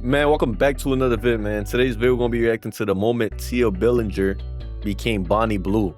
Man, welcome back to another vid, man. Today's video, we're going to be reacting to the moment Tia Billinger became Bonnie Blue.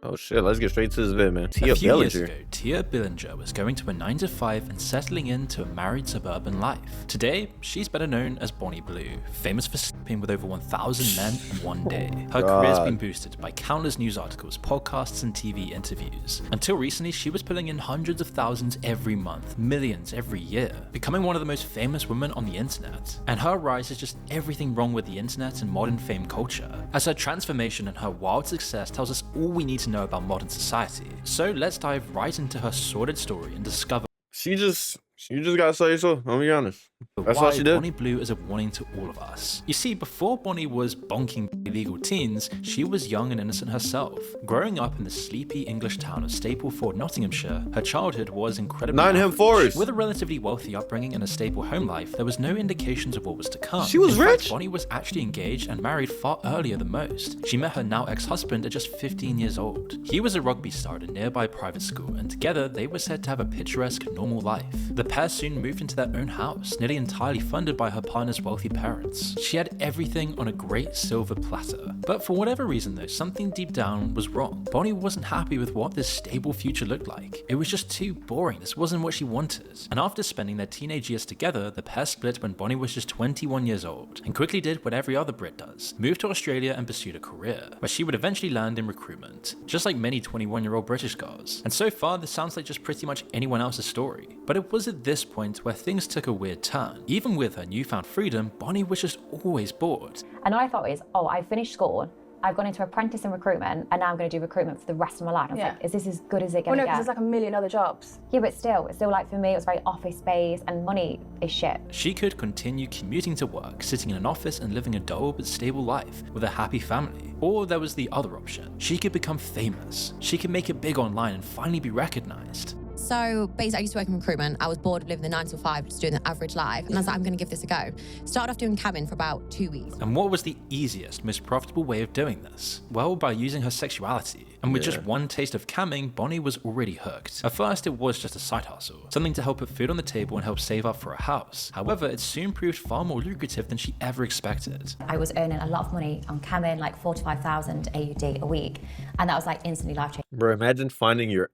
Oh shit, let's get straight to this vid, man. A few years ago, Tia Billinger was going to a 9-to-5 and settling into a married suburban life. Today, she's better known as Bonnie Blue, famous for sleeping with over 1,000 men in one day. Her career's been boosted by countless news articles, podcasts, and TV interviews. Until recently, she was pulling in hundreds of thousands every month, millions every year, becoming one of the most famous women on the internet. And her rise is just everything wrong with the internet and modern fame culture, as her transformation and her wild success tells us all we need to know about modern society. So let's dive right into her sordid story and discover She just gotta say so, I'll be honest. That's why all she did. Bonnie Blue is a warning to all of us. You see, before Bonnie was bonking illegal teens, she was young and innocent herself. Growing up in the sleepy English town of Stapleford, Nottinghamshire, her childhood was incredibly Nottingham Forest. With a relatively wealthy upbringing and a stable home life, there was no indications of what was to come. She was in rich. Fact, Bonnie was actually engaged and married far earlier than most. She met her now ex-husband at just 15 years old. He was a rugby star at a nearby private school, and together they were said to have a picturesque, normal life. The pair soon moved into their own house, nearly entirely funded by her partner's wealthy parents. She had everything on a great silver platter. But for whatever reason though, something deep down was wrong. Bonnie wasn't happy with what this stable future looked like. It was just too boring. This wasn't what she wanted. And after spending their teenage years together, the pair split when Bonnie was just 21 years old, and quickly did what every other Brit does: moved to Australia and pursued a career, where she would eventually land in recruitment, just like many 21-year-old British girls. And so far, this sounds like just pretty much anyone else's story. But it was at this point where things took a weird turn. Even with her newfound freedom, Bonnie was just always bored. And I thought I finished school, I've gone into apprentice in recruitment, and now I'm going to do recruitment for the rest of my life. I was like, is this as good as it gonna Well, no, get? because there's like a million other jobs. Yeah, but still, it's still like for me, it was very office space, and money is shit. She could continue commuting to work, sitting in an office and living a dull but stable life with a happy family. Or there was the other option. She could become famous. She could make it big online and finally be recognized. So basically, I used to work in recruitment. I was bored of living the 9 to 5, just doing the average life. And I was like, I'm going to give this a go. Started off doing cabin for about 2 weeks. And what was the easiest, most profitable way of doing this? Well, by using her sexuality. And with just one taste of camming, Bonnie was already hooked. At first, it was just a side hustle, something to help put food on the table and help save up for a house. However, it soon proved far more lucrative than she ever expected. I was earning a lot of money on camming, like 4 to 5,000 AUD a week, and that was like instantly life-changing. Bro, imagine finding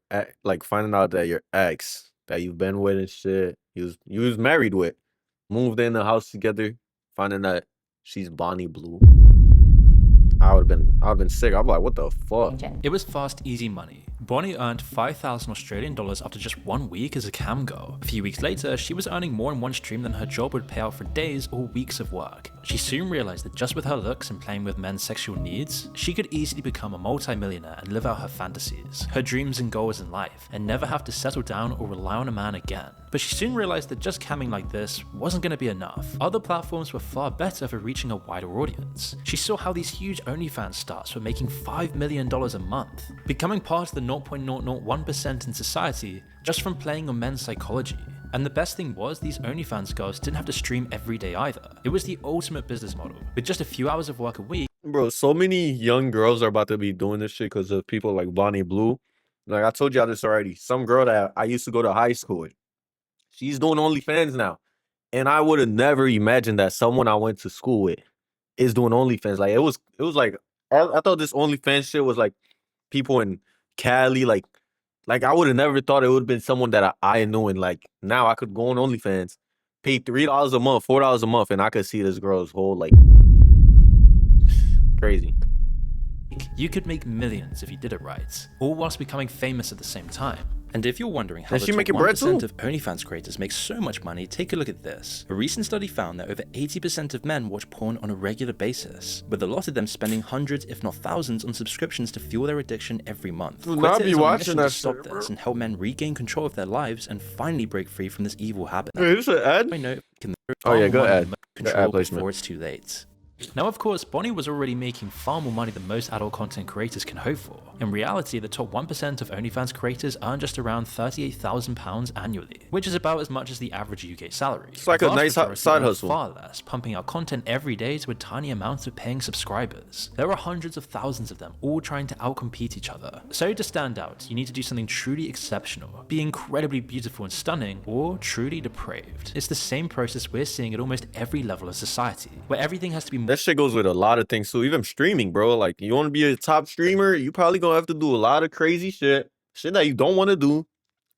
finding out that your ex that you've been with and shit, you was married with, moved in the house together, finding that she's Bonnie Blue. I would have been sick. I'm like, what the fuck? It was fast, easy money. Bonnie earned 5,000 Australian dollars after just 1 week as a cam girl. A few weeks later, she was earning more in one stream than her job would pay out for days or weeks of work. She soon realized that just with her looks and playing with men's sexual needs, she could easily become a multi-millionaire and live out her fantasies, her dreams and goals in life, and never have to settle down or rely on a man again. But she soon realized that just camming like this wasn't going to be enough. Other platforms were far better for reaching a wider audience. She saw how these huge OnlyFans stars were making $5 million a month, becoming part of the 0.001% in society just from playing on men's psychology. And the best thing was, these OnlyFans girls didn't have to stream every day either. It was the ultimate business model. With just a few hours of work a week, Bro, so many young girls are about to be doing this shit because of people like Bonnie Blue. Like I told y'all this already. Some girl that I used to go to high school with, she's doing OnlyFans now. And I would have never imagined that someone I went to school with is doing OnlyFans. Like it was like I thought this OnlyFans shit was like people in Cali, like I would have never thought it would have been someone that I knew, and like now I could go on OnlyFans, pay $3 a month, $4 a month, and I could see this girl's whole like crazy. you could make millions if you did it right, all whilst becoming famous at the same time. And if you're wondering how Is the she top making bread 1% too? of OnlyFans creators make so much money, take a look at this. A recent study found that over 80% of men watch porn on a regular basis, with a lot of them spending hundreds if not thousands on subscriptions to fuel their addiction every month. Do not Quitter be is on a watching mission that to stop shit, this bro. and help men regain control of their lives and finally break free from this evil habit. Wait, is this an ad? I know can Oh yeah, go ahead. Go control ad placement. before it's too late. Now, of course, Bonnie was already making far more money than most adult content creators can hope for. In reality, the top 1% of OnlyFans creators earn just around £38,000 annually, which is about as much as the average UK salary. It's like a nice side hustle. Far less, pumping out content every day to a tiny amount of paying subscribers. There are hundreds of thousands of them, all trying to outcompete each other. So to stand out, you need to do something truly exceptional, be incredibly beautiful and stunning, or truly depraved. It's the same process we're seeing at almost every level of society, where everything has to be more. That shit goes with a lot of things too, even streaming, bro. Like, you want to be a top streamer, you probably gonna have to do a lot of crazy shit that you don't want to do,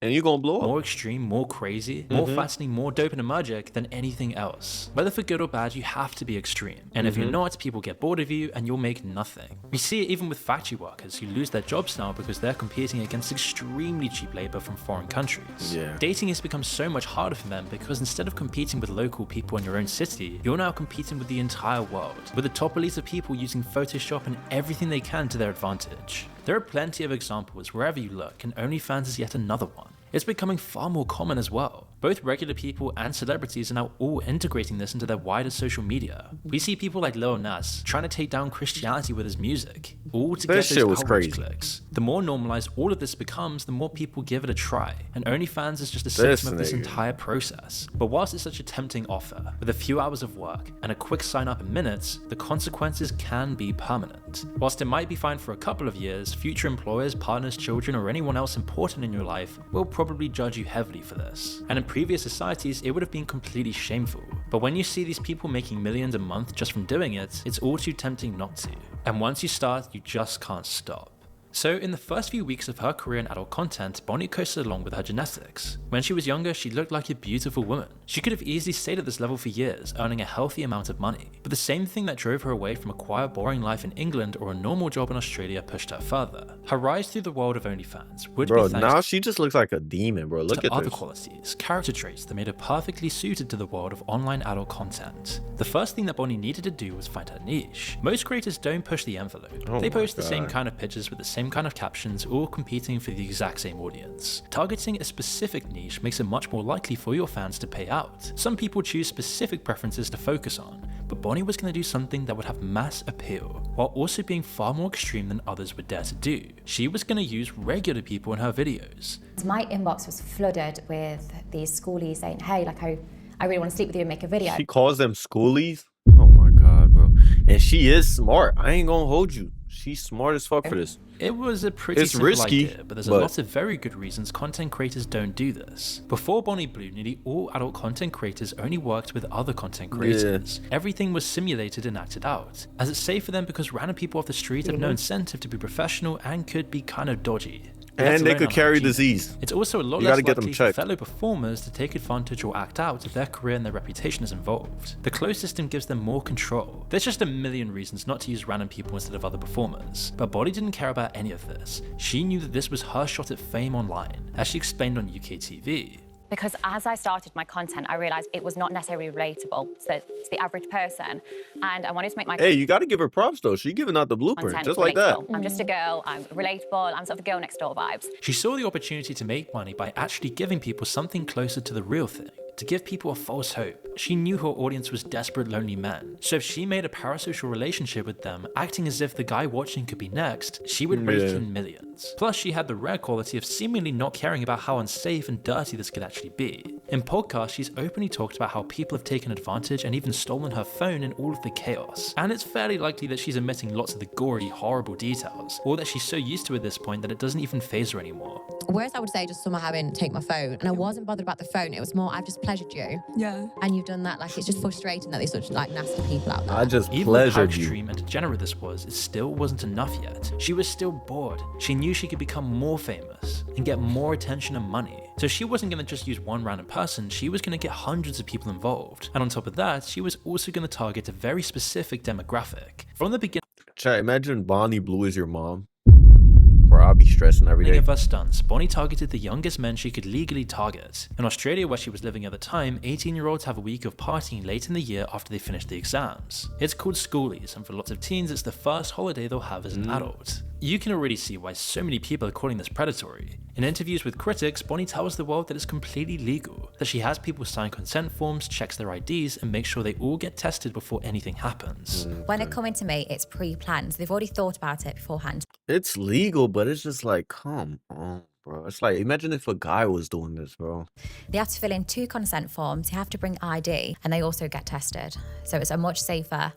and you're gonna blow up. More extreme, more crazy, more fascinating, more dopaminergic than anything else. Whether for good or bad, you have to be extreme. And if you're not, people get bored of you and you'll make nothing. We see it even with factory workers who lose their jobs now because they're competing against extremely cheap labor from foreign countries. Yeah. Dating has become so much harder for them because instead of competing with local people in your own city, you're now competing with the entire world, with the top elite of people using Photoshop and everything they can to their advantage. There are plenty of examples wherever you look, and OnlyFans is yet another one. It's becoming far more common as well. Both regular people and celebrities are now all integrating this into their wider social media. We see people like Lil Nas trying to take down Christianity with his music, all to get those outrage clicks. The more normalized all of this becomes, the more people give it a try, and OnlyFans is just a symptom of this entire process. But whilst it's such a tempting offer, with a few hours of work and a quick sign up in minutes, the consequences can be permanent. Whilst it might be fine for a couple of years, future employers, partners, children, or anyone else important in your life will probably judge you heavily for this. And in previous societies, it would have been completely shameful. But when you see these people making millions a month just from doing it, it's all too tempting not to. And once you start, you just can't stop. So in the first few weeks of her career in adult content, Bonnie coasted along with her genetics. When she was younger, she looked like a beautiful woman. She could have easily stayed at this level for years, earning a healthy amount of money. But the same thing that drove her away from a quiet, boring life in England or a normal job in Australia pushed her further. Her rise through the world of OnlyFans would be thanks now she just looks like a demon, bro. Look at other this. qualities, character traits that made her perfectly suited to the world of online adult content. The first thing that Bonnie needed to do was find her niche. Most creators don't push the envelope. They post the same kind of pictures with the same kind of captions, all competing for the exact same audience. Targeting a specific niche makes it much more likely for your fans to pay out. Some people choose specific preferences to focus on, but Bonnie was going to do something that would have mass appeal, while also being far more extreme than others would dare to do. She was going to use regular people in her videos. My inbox was flooded with these schoolies saying, hey, like I really want to sleep with you and make a video. She calls them schoolies? Oh my god, bro. And she is smart. I ain't gonna hold you. She's smart as fuck for this. It was a pretty simple risky, idea, but there's a lot of very good reasons content creators don't do this. Before Bonnie Blue, nearly all adult content creators only worked with other content creators. Everything was simulated and acted out, as it's safe for them because random people off the street have no incentive to be professional and could be kind of dodgy. And they could carry disease. It's also a lot less likely for fellow performers to take advantage or act out if their career and their reputation is involved. The closed system gives them more control. There's just a million reasons not to use random people instead of other performers, but Bonnie didn't care about any of this. She knew that this was her shot at fame online, as she explained on UK TV. Because as I started my content, I realized it was not necessarily relatable to the average person. And I wanted to make my Hey, you got to give her props though. She's giving out the blueprint, just like that. I'm just a girl, I'm relatable, I'm sort of the girl next door vibes. She saw the opportunity to make money by actually giving people something closer to the real thing, to give people a false hope. She knew her audience was desperate, lonely men. So if she made a parasocial relationship with them, acting as if the guy watching could be next, she would rake in millions. Plus, she had the rare quality of seemingly not caring about how unsafe and dirty this could actually be. In podcasts, she's openly talked about how people have taken advantage and even stolen her phone in all of the chaos. And it's fairly likely that she's omitting lots of the gory, horrible details, or that she's so used to it at this point that it doesn't even faze her anymore. Whereas I would say just someone having take my phone, and I wasn't bothered about the phone, it was more I've just pleasured you. Yeah. And you've done that, like it's just frustrating that there's such like nasty people out there. I just Even with how pleasured you. extreme and degenerate this was, it still wasn't enough yet. She was still bored. She knew she could become more famous and get more attention and money. So she wasn't going to just use one random person, she was going to get hundreds of people involved. And on top of that, she was also going to target a very specific demographic. From the beginning Chat, imagine Bonnie Blue is your mom. Bro, I'll be stressing every day. of her stunts, Bonnie targeted the youngest men she could legally target. In Australia, where she was living at the time, 18-year-olds have a week of partying late in the year after they finish the exams. It's called schoolies, and for lots of teens, it's the first holiday they'll have as an adult. You can already see why so many people are calling this predatory. In interviews with critics, Bonnie tells the world that it's completely legal, that she has people sign consent forms, checks their IDs, and makes sure they all get tested before anything happens. When they're coming to me, it's pre-planned. They've already thought about it beforehand. It's legal, but it's just like, come on, bro. It's like, imagine if a guy was doing this, bro. They have to fill in 2 consent forms, you have to bring ID, and they also get tested. So it's a much safer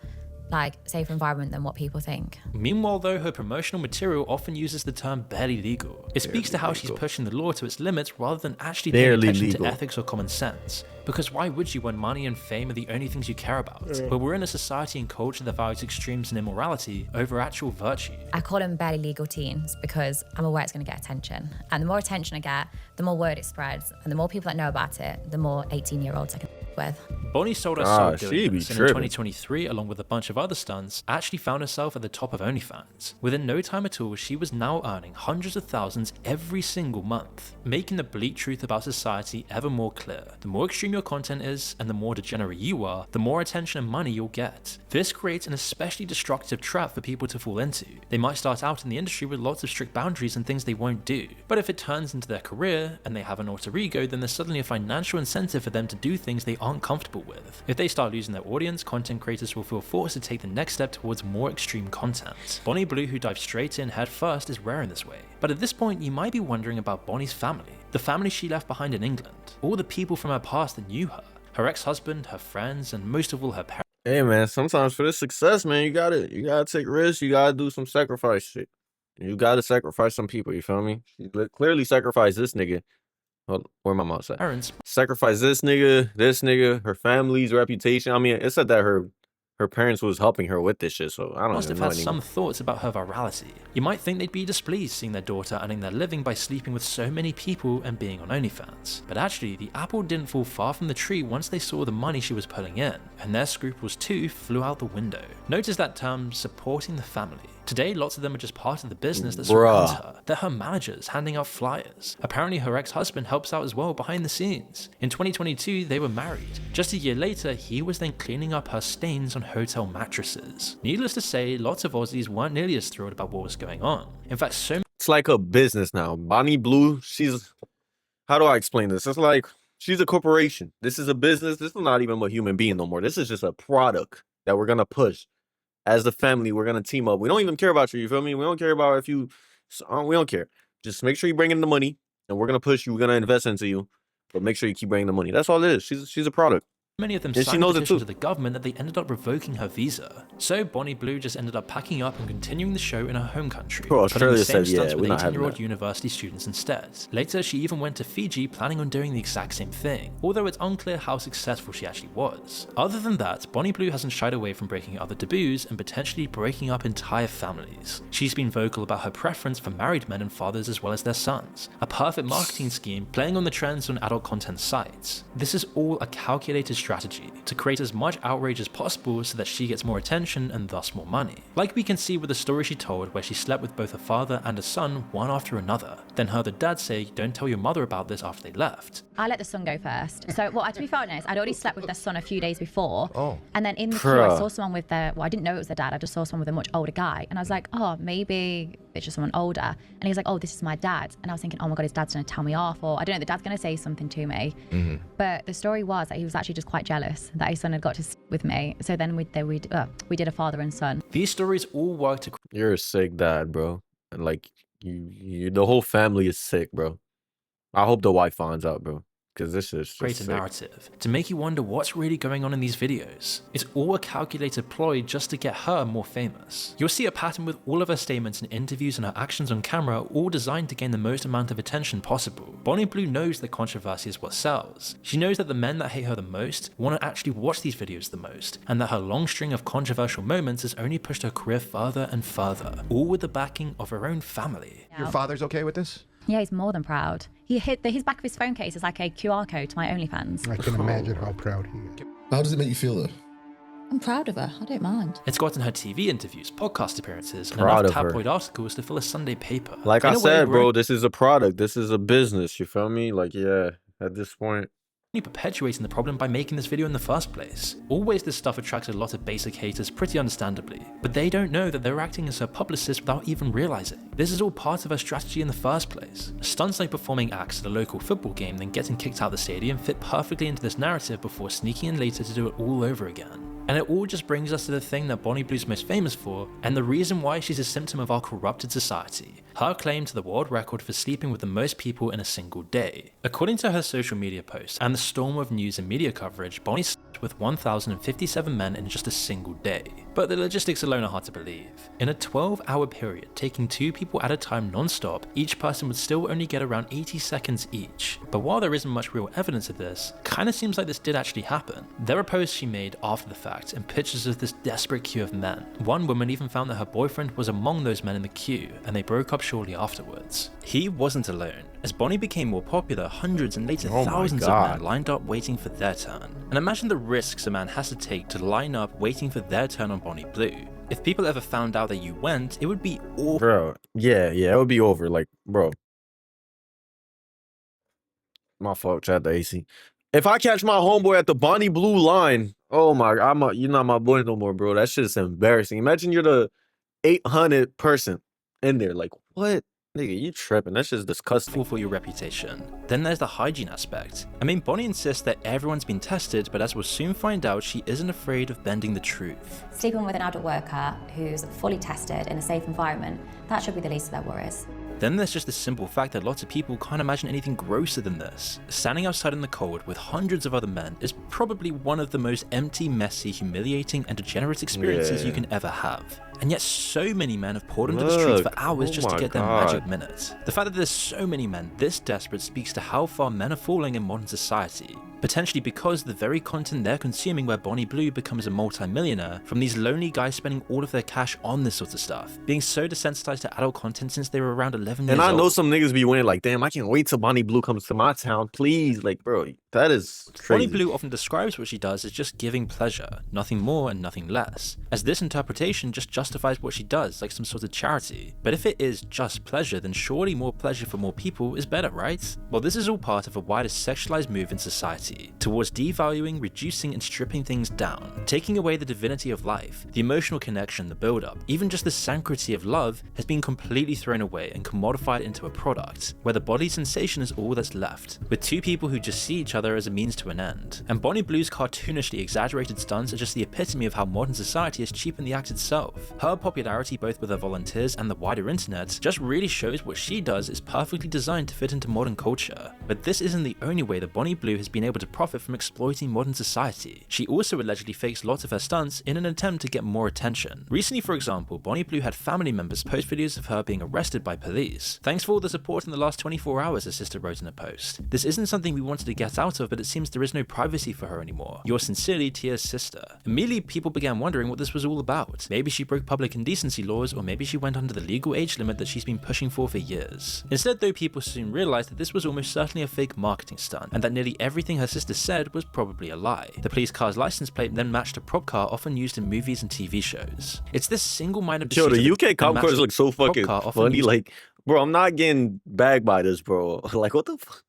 environment than what people think. Meanwhile though, her promotional material often uses the term barely legal. It speaks to how she's pushing the law to its limits rather than actually paying attention to ethics or common sense. Because why would you when money and fame are the only things you care about? But we're in a society and culture that values extremes and immorality over actual virtue. I call them barely legal teens because I'm aware it's going to get attention. And the more attention I get, the more word it spreads. And the more people that know about it, the more 18-year-olds I can with. Bonnie sold her soul doing this, and in tripping. 2023, along with a bunch of other stunts, actually found herself at the top of OnlyFans. Within no time at all, she was now earning hundreds of thousands every single month, making the bleak truth about society ever more clear. The more extreme your content is, and the more degenerate you are, the more attention and money you'll get. This creates an especially destructive trap for people to fall into. They might start out in the industry with lots of strict boundaries and things they won't do, but if it turns into their career, and they have an alter ego, then there's suddenly a financial incentive for them to do things they aren't comfortable with. If they start losing their audience, content creators will feel forced to take the next step towards more extreme content. Bonnie Blue, who dives straight in head first, is rare in this way. But at this point, you might be wondering about Bonnie's family, the family she left behind in England, all the people from her past that knew her ex-husband, her friends, and most of all her parents. Hey man, sometimes for this success, man, you gotta take risks. You gotta do some sacrifice shit. You gotta sacrifice some people. You feel me? She clearly sacrificed this nigga. Hold, where my mom's at? Sacrifice this nigga, her family's reputation. I mean, it said that her parents was helping her with this shit, so I don't Must even have know had anymore. some thoughts about her virality. You might think they'd be displeased seeing their daughter earning their living by sleeping with so many people and being on OnlyFans. But actually, the apple didn't fall far from the tree once they saw the money she was pulling in, and their scruples too flew out the window. Notice that term, supporting the family. Today, lots of them are just part of the business that surrounds her. They're her managers, handing out flyers. Apparently, her ex-husband helps out as well behind the scenes. In 2022, they were married. Just a year later, he was then cleaning up her stains on hotel mattresses. Needless to say, lots of Aussies weren't nearly as thrilled about what was going on. In fact, It's like a business now. Bonnie Blue, how do I explain this? It's like she's a corporation. This is a business. This is not even a human being no more. This is just a product that we're gonna push. As the family, we're gonna team up. We don't even care about you. You feel me? We don't care about if you. We don't care. Just make sure you bring in the money, and we're gonna push you. We're gonna invest into you, but make sure you keep bringing the money. That's all it is. She's a product. Many of them And she signed knows it petitions too. to the government that they ended up revoking her visa. So Bonnie Blue just ended up packing up and continuing the show in her home country. Bro, putting the Australia same said, yeah, stunts we're with not having 18-year-old that. university students instead. Later, she even went to Fiji planning on doing the exact same thing, although it's unclear how successful she actually was. Other than that, Bonnie Blue hasn't shied away from breaking other taboos and potentially breaking up entire families. She's been vocal about her preference for married men and fathers as well as their sons, a perfect marketing scheme playing on the trends on adult content sites. This is all a calculated strategy to create as much outrage as possible so that she gets more attention and thus more money. Like we can see with the story she told where she slept with both a father and a son one after another, then heard the dad say, "Don't tell your mother about this," after they left. I let the son go first. So, well, to be fair honest, I'd already slept with their son a few days before. Oh. And then in the queue, I saw someone with I didn't know it was their dad. I just saw someone with a much older guy. And I was like, oh, maybe it's just someone older. And he was like, oh, this is my dad. And I was thinking, oh my God, his dad's going to tell me off. Or I don't know, the dad's going to say something to me. Mm-hmm. But the story was that he was actually just quite jealous that his son had got to sleep with me. So then we did a father and son. These stories all work to You're a sick dad, bro. And like the whole family is sick, bro. I hope the wife finds out, bro. Because this is just create a sick. narrative, to make you wonder what's really going on in these videos. It's all a calculated ploy just to get her more famous. You'll see a pattern with all of her statements and interviews and her actions on camera, all designed to gain the most amount of attention possible. Bonnie Blue knows that controversy is what sells. She knows that the men that hate her the most want to actually watch these videos the most, and that her long string of controversial moments has only pushed her career further and further, all with the backing of her own family. Your father's okay with this? Yeah, he's more than proud. His back of his phone case is like a QR code to my OnlyFans. I can imagine how proud he is. How does it make you feel though? I'm proud of her. I don't mind. It's gotten her TV interviews, podcast appearances, and Proud enough of her. tabloid articles to fill a Sunday paper. Like In I a way, said, we're bro, this is a product. This is a business. You feel me? Like, yeah, at this point, perpetuating the problem by making this video in the first place. Always this stuff attracted a lot of basic haters pretty understandably, but they don't know that they're acting as her publicist without even realizing. This is all part of her strategy in the first place. Stunts like performing acts at a local football game then getting kicked out of the stadium fit perfectly into this narrative before sneaking in later to do it all over again. And it all just brings us to the thing that Bonnie Blue's most famous for, and the reason why she's a symptom of our corrupted society: her claim to the world record for sleeping with the most people in a single day. According to her social media posts and the storm of news and media coverage, Bonnie slept with 1,057 men in just a single day. But the logistics alone are hard to believe. In a 12-hour period, taking 2 people at a time non-stop, each person would still only get around 80 seconds each. But while there isn't much real evidence of this, kinda seems like this did actually happen. There are posts she made after the fact and pictures of this desperate queue of men. One woman even found that her boyfriend was among those men in the queue, and they broke up shortly afterwards. He wasn't alone. As Bonnie became more popular, hundreds and later thousands of men lined up waiting for their turn. And imagine the risks a man has to take to line up waiting for their turn on Bonnie Blue. If people ever found out that you went, it would be awful. Bro, yeah, it would be over. Like, bro. My fault, chat the AC. If I catch my homeboy at the Bonnie Blue line, oh my, you're not my boy no more, bro. That shit is embarrassing. Imagine you're the 800 person in there. Like, what? Nigga, you tripping. That's just disgusting. For your reputation. Then there's the hygiene aspect. I mean, Bonnie insists that everyone's been tested, but as we'll soon find out, she isn't afraid of bending the truth. Sleeping with an adult worker who's fully tested in a safe environment, that should be the least of their worries. Then there's just the simple fact that lots of people can't imagine anything grosser than this. Standing outside in the cold with hundreds of other men is probably one of the most empty, messy, humiliating, and degenerate experiences you can ever have. And yet so many men have poured into the streets for hours just to get their magic minutes. The fact that there's so many men this desperate speaks to how far men are falling in modern society. Potentially because the very content they're consuming where Bonnie Blue becomes a multi-millionaire from these lonely guys spending all of their cash on this sort of stuff, being so desensitized to adult content since they were around 11 years old. And I know some niggas be winning like, damn, I can't wait till Bonnie Blue comes to my town, please. Like, bro, that is crazy. Bonnie Blue often describes what she does as just giving pleasure, nothing more and nothing less, as this interpretation just justifies what she does like some sort of charity. But if it is just pleasure, then surely more pleasure for more people is better, right? Well, this is all part of a wider sexualized move in society towards devaluing, reducing, and stripping things down, taking away the divinity of life, the emotional connection, the build-up, even just the sanctity of love has been completely thrown away and commodified into a product, where the body sensation is all that's left, with 2 people who just see each other as a means to an end. And Bonnie Blue's cartoonishly exaggerated stunts are just the epitome of how modern society has cheapened the act itself. Her popularity both with her volunteers and the wider internet just really shows what she does is perfectly designed to fit into modern culture. But this isn't the only way that Bonnie Blue has been able to profit from exploiting modern society. She also allegedly fakes lots of her stunts in an attempt to get more attention. Recently, for example, Bonnie Blue had family members post videos of her being arrested by police. Thanks for all the support in the last 24 hours, her sister wrote in a post. This isn't something we wanted to get out of, but it seems there is no privacy for her anymore. Yours sincerely, Tia's sister. Immediately, people began wondering what this was all about. Maybe she broke public indecency laws, or maybe she went under the legal age limit that she's been pushing for years. Instead, though, people soon realized that this was almost certainly a fake marketing stunt, and that nearly everything her sister said was probably a lie. The police car's license plate then matched a prop car often used in movies and TV shows. It's this single-minded Yo, the UK cop cars look so fucking funny. Like, bro, I'm not getting bagged by this, bro. Like, what the fuck?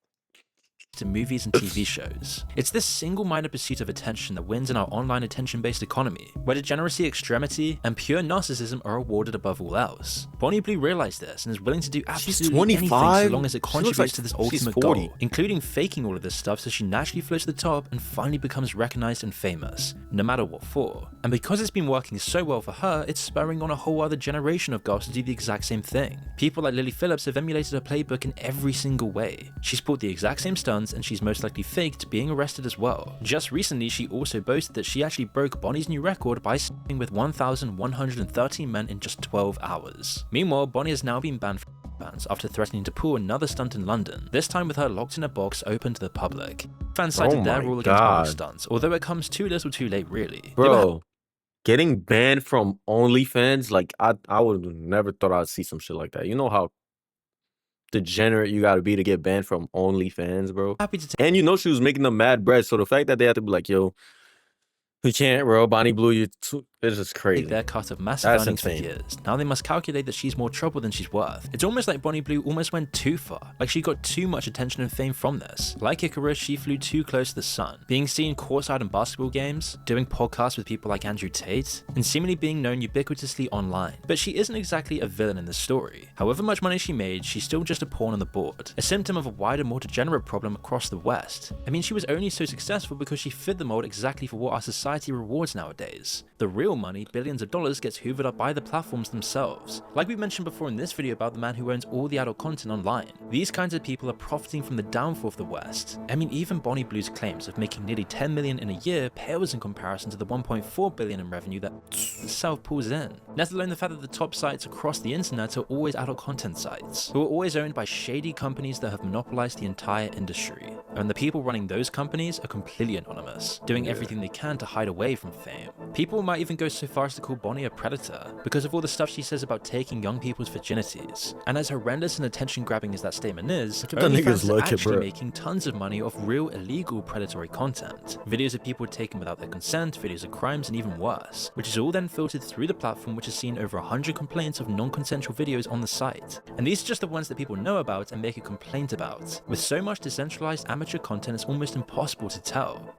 To movies and TV shows. It's this single-minded pursuit of attention that wins in our online attention-based economy, where degeneracy, extremity, and pure narcissism are awarded above all else. Bonnie Blue realized this and is willing to do absolutely anything so long as it contributes to this ultimate goal, including faking all of this stuff so she naturally floats to the top and finally becomes recognized and famous, no matter what for. And because it's been working so well for her, it's spurring on a whole other generation of girls to do the exact same thing. People like Lily Phillips have emulated her playbook in every single way. She's pulled the exact same stunts, and she's most likely faked being arrested as well. Just recently, she also boasted that she actually broke Bonnie's new record by sleeping with 1,113 men in just 12 hours. Meanwhile, Bonnie has now been banned from fans after threatening to pull another stunt in London, this time with her locked in a box open to the public. Fans cited their rule against all stunts, although it comes too little too late really. Bro, getting banned from OnlyFans, like I would have never thought I'd see some shit like that. You know how degenerate you gotta be to get banned from OnlyFans, bro? And you know she was making them mad bread, so the fact that they had to be like, yo, we can't, bro, Bonnie Blue, It's just crazy. Their cut of massive That's earnings insane. for years. Now they must calculate that she's more trouble than she's worth. It's almost like Bonnie Blue almost went too far. Like she got too much attention and fame from this. Like Icarus, she flew too close to the sun. Being seen courtside in basketball games, doing podcasts with people like Andrew Tate, and seemingly being known ubiquitously online. But she isn't exactly a villain in this story. However much money she made, she's still just a pawn on the board. A symptom of a wider, more degenerate problem across the West. I mean, she was only so successful because she fit the mold exactly for what our society rewards nowadays. The real money, billions of dollars, gets hoovered up by the platforms themselves. Like we mentioned before in this video about the man who owns all the adult content online. These kinds of people are profiting from the downfall of the West. I mean, even Bonnie Blue's claims of making nearly 10 million in a year pales in comparison to the 1.4 billion in revenue that itself pulls in. Let alone the fact that the top sites across the internet are always adult content sites, who are always owned by shady companies that have monopolized the entire industry. And the people running those companies are completely anonymous, doing everything they can to hide away from fame. People might even go so far as to call Bonnie a predator, because of all the stuff she says about taking young people's virginities. And as horrendous and attention-grabbing as that statement is, OnlyFans are actually making tons of money off real illegal predatory content. Videos of people taken without their consent, videos of crimes, and even worse, which is all then filtered through the platform, which has seen over 100 complaints of non-consensual videos on the site. And these are just the ones that people know about and make a complaint about. With so much decentralized amateur content, it's almost impossible to tell.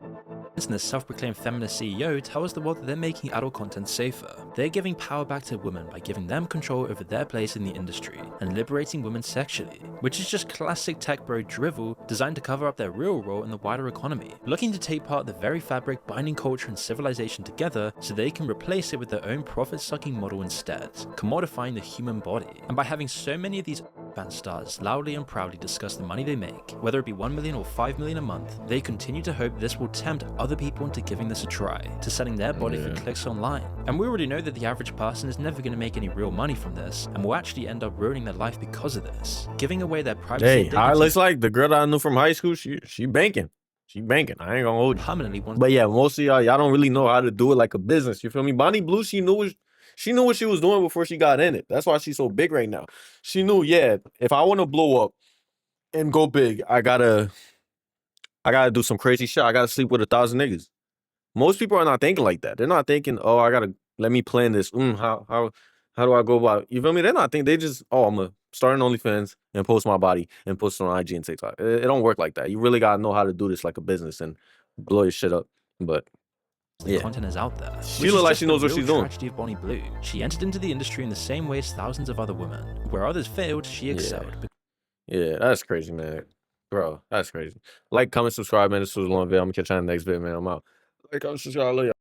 And the self-proclaimed feminist CEO tells the world that they're making adult content safer. They're giving power back to women by giving them control over their place in the industry and liberating women sexually, which is just classic tech bro drivel designed to cover up their real role in the wider economy, looking to take part in the very fabric binding culture and civilization together so they can replace it with their own profit-sucking model instead, commodifying the human body. And by having so many of these band stars loudly and proudly discuss the money they make, whether it be 1 million or 5 million a month, they continue to hope this will tempt other people into giving this a try, to selling their body for clicks online. And we already know that the average person is never going to make any real money from this, and will actually end up ruining their life because of this, giving away their privacy. Hey, it's like the girl that I knew from high school, she banking. She banking. I ain't gonna hold you. Permanently But yeah, most of y'all don't really know how to do it like a business. You feel me? Bonnie Blue, she knew what she was doing before she got in it. That's why she's so big right now. She knew, yeah, if I want to blow up and go big, I gotta do some crazy shit. I gotta sleep with 1,000 niggas. Most people are not thinking like that. They're not thinking, oh, I gotta let me plan this. How do I go about it? You feel me? They're not thinking. They just, oh, I'm gonna start an OnlyFans and post my body and post it on IG and TikTok. It don't work like that. You really gotta know how to do this like a business and blow your shit up. But yeah, content is out there. She looks like she knows what she's doing. Tragedy of Bonnie Blue. She entered into the industry in the same way as thousands of other women. Where others failed, she excelled. Yeah, that's crazy, man. Bro, that's crazy. Like, comment, subscribe, man. This was a long video. I'm gonna catch you on the next video, man. I'm out. Like, comment, subscribe. I love y'all.